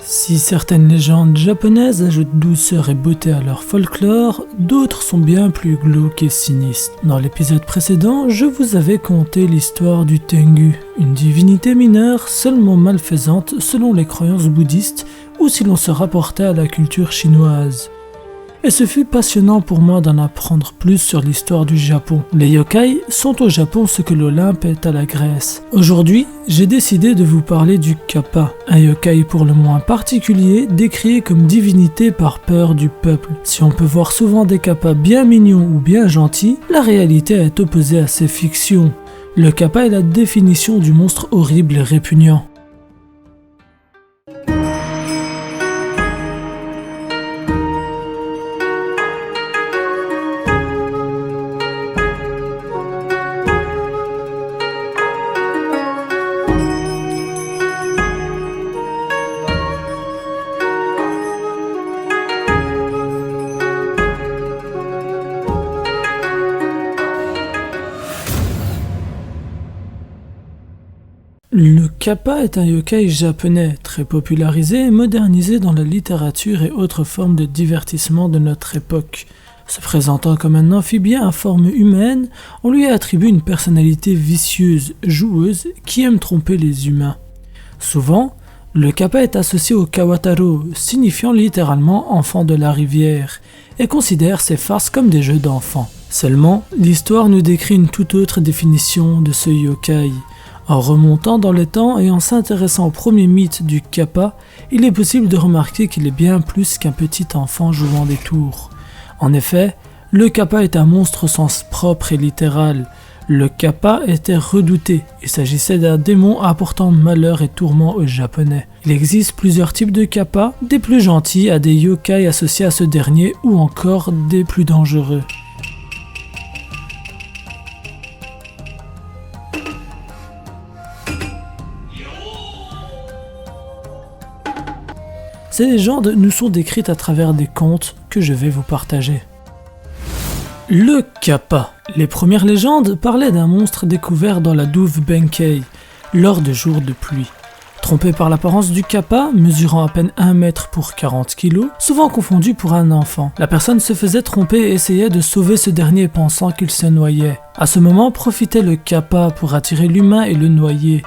Si certaines légendes japonaises ajoutent douceur et beauté à leur folklore, d'autres sont bien plus glauques et sinistres. Dans l'épisode précédent, je vous avais conté l'histoire du Tengu, une divinité mineure seulement malfaisante selon les croyances bouddhistes ou si l'on se rapportait à la culture chinoise. Et ce fut passionnant pour moi d'en apprendre plus sur l'histoire du Japon. Les yokai sont au Japon ce que l'Olympe est à la Grèce. Aujourd'hui, j'ai décidé de vous parler du kappa, un yokai pour le moins particulier, décrié comme divinité par peur du peuple. Si on peut voir souvent des kappas bien mignons ou bien gentils, la réalité est opposée à ces fictions. Le kappa est la définition du monstre horrible et répugnant. Le kappa est un yokai japonais, très popularisé et modernisé dans la littérature et autres formes de divertissement de notre époque. Se présentant comme un amphibien à forme humaine, on lui attribue une personnalité vicieuse, joueuse, qui aime tromper les humains. Souvent, le kappa est associé au kawataro, signifiant littéralement enfant de la rivière, et considère ses farces comme des jeux d'enfants. Seulement, l'histoire nous décrit une toute autre définition de ce yokai. En remontant dans le temps et en s'intéressant au premier mythe du kappa, il est possible de remarquer qu'il est bien plus qu'un petit enfant jouant des tours. En effet, le kappa est un monstre au sens propre et littéral. Le kappa était redouté, il s'agissait d'un démon apportant malheur et tourment aux Japonais. Il existe plusieurs types de kappa, des plus gentils à des yokai associés à ce dernier ou encore des plus dangereux. Ces légendes nous sont décrites à travers des contes que je vais vous partager. Le kappa. Les premières légendes parlaient d'un monstre découvert dans la douve Benkei, lors de jours de pluie. Trompé par l'apparence du kappa, mesurant à peine 1 mètre pour 40 kg, souvent confondu pour un enfant, la personne se faisait tromper et essayait de sauver ce dernier pensant qu'il se noyait. À ce moment profitait le kappa pour attirer l'humain et le noyer.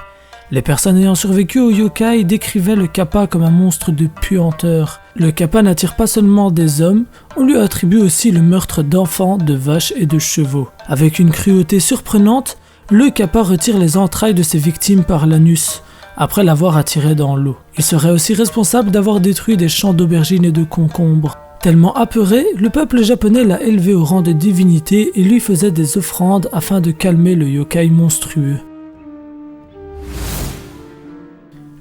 Les personnes ayant survécu au yokai décrivaient le kappa comme un monstre de puanteur. Le kappa n'attire pas seulement des hommes, on lui attribue aussi le meurtre d'enfants, de vaches et de chevaux. Avec une cruauté surprenante, le kappa retire les entrailles de ses victimes par l'anus, après l'avoir attiré dans l'eau. Il serait aussi responsable d'avoir détruit des champs d'aubergines et de concombres. Tellement apeuré, le peuple japonais l'a élevé au rang de divinité et lui faisait des offrandes afin de calmer le yokai monstrueux.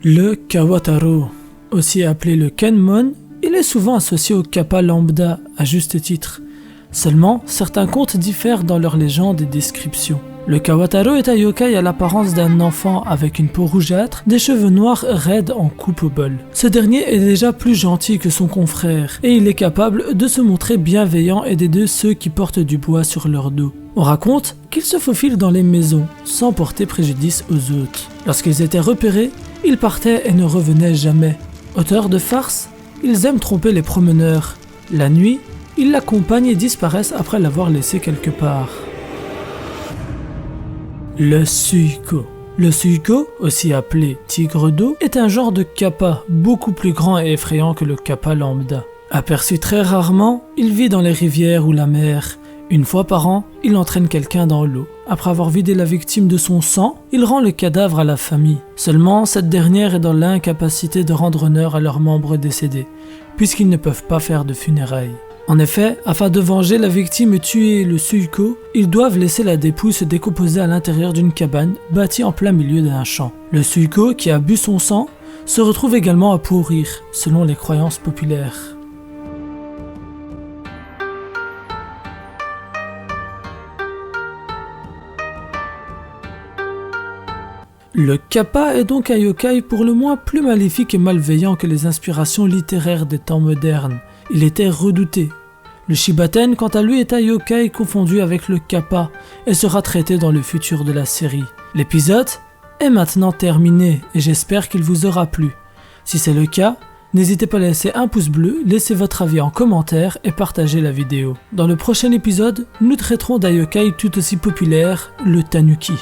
Le kawataro, aussi appelé le kenmon, il est souvent associé au kappa lambda, à juste titre. Seulement, certains contes diffèrent dans leurs légendes et descriptions. Le kawataro est un yokai à l'apparence d'un enfant avec une peau rougeâtre, des cheveux noirs raides en coupe au bol. Ce dernier est déjà plus gentil que son confrère, et il est capable de se montrer bienveillant et d'aider ceux qui portent du bois sur leur dos. On raconte qu'il se faufile dans les maisons, sans porter préjudice aux autres. Lorsqu'ils étaient repérés, ils partaient et ne revenaient jamais. Auteurs de farces, ils aiment tromper les promeneurs. La nuit, ils l'accompagnent et disparaissent après l'avoir laissé quelque part. Le suiko. Le suiko, aussi appelé tigre d'eau, est un genre de kappa beaucoup plus grand et effrayant que le kappa lambda. Aperçu très rarement, il vit dans les rivières ou la mer. Une fois par an, il entraîne quelqu'un dans l'eau. Après avoir vidé la victime de son sang, il rend le cadavre à la famille. Seulement, cette dernière est dans l'incapacité de rendre honneur à leurs membres décédés, puisqu'ils ne peuvent pas faire de funérailles. En effet, afin de venger la victime et tuer le suiko, ils doivent laisser la dépouille se décomposer à l'intérieur d'une cabane bâtie en plein milieu d'un champ. Le suiko, qui a bu son sang, se retrouve également à pourrir, selon les croyances populaires. Le kappa est donc un yokai pour le moins plus maléfique et malveillant que les inspirations littéraires des temps modernes. Il était redouté. Le Shibaten, quant à lui, est un yokai confondu avec le kappa et sera traité dans le futur de la série. L'épisode est maintenant terminé et j'espère qu'il vous aura plu. Si c'est le cas, N'hésitez pas à laisser un pouce bleu, laissez votre avis en commentaire et partagez la vidéo. Dans le prochain épisode, nous traiterons d'un yokai tout aussi populaire, le Tanuki.